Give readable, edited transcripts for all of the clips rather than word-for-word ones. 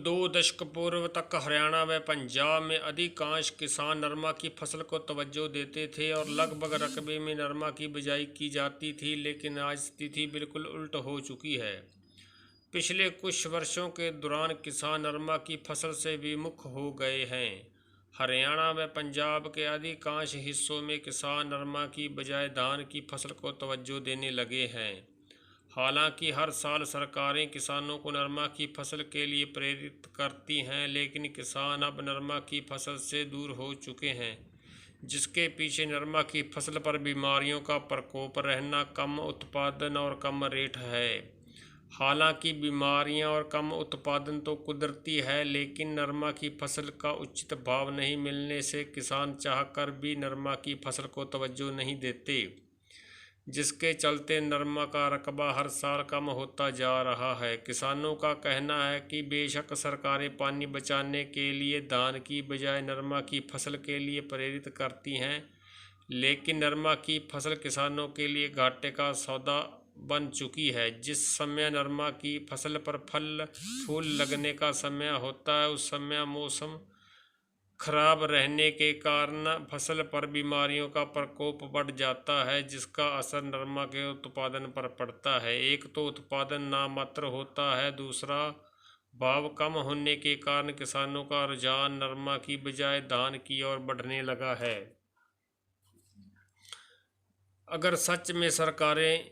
दो दशक पूर्व तक हरियाणा व पंजाब में अधिकांश किसान नरमा की फसल को तवज्जो देते थे और लगभग रकबे में नरमा की बिजाई की जाती थी, लेकिन आज स्थिति बिल्कुल उल्ट हो चुकी है। पिछले कुछ वर्षों के दौरान किसान नरमा की फसल से विमुख हो गए हैं। हरियाणा व पंजाब के अधिकांश हिस्सों में किसान नरमा की बजाय धान की फसल को तवज्जो देने लगे हैं। हालांकि हर साल सरकारें किसानों को नरमा की फसल के लिए प्रेरित करती हैं, लेकिन किसान अब नरमा की फसल से दूर हो चुके हैं, जिसके पीछे नरमा की फसल पर बीमारियों का प्रकोप रहना, कम उत्पादन और कम रेट है। हालांकि बीमारियां और कम उत्पादन तो कुदरती है, लेकिन नरमा की फसल का उचित भाव नहीं मिलने से किसान चाहकर भी नरमा की फसल को तवज्जो नहीं देते, जिसके चलते नरमा का रकबा हर साल कम होता जा रहा है। किसानों का कहना है कि बेशक सरकारें पानी बचाने के लिए धान की बजाय नरमा की फसल के लिए प्रेरित करती हैं, लेकिन नरमा की फसल किसानों के लिए घाटे का सौदा बन चुकी है। जिस समय नरमा की फसल पर फल फूल लगने का समय होता है, उस समय मौसम खराब रहने के कारण फसल पर बीमारियों का प्रकोप बढ़ जाता है, जिसका असर नरमा के उत्पादन पर पड़ता है। एक तो उत्पादन नामात्र होता है, दूसरा भाव कम होने के कारण किसानों का रुझान नरमा की बजाय धान की ओर बढ़ने लगा है। अगर सच में सरकारें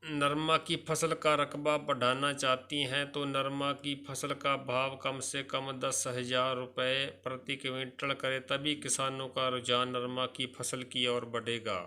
नरमा की फसल का रकबा बढ़ाना चाहती हैं तो नरमा की फसल का भाव कम से कम 10,000 रुपये प्रति क्विंटल करे, तभी किसानों का रुझान नरमा की फसल की ओर बढ़ेगा।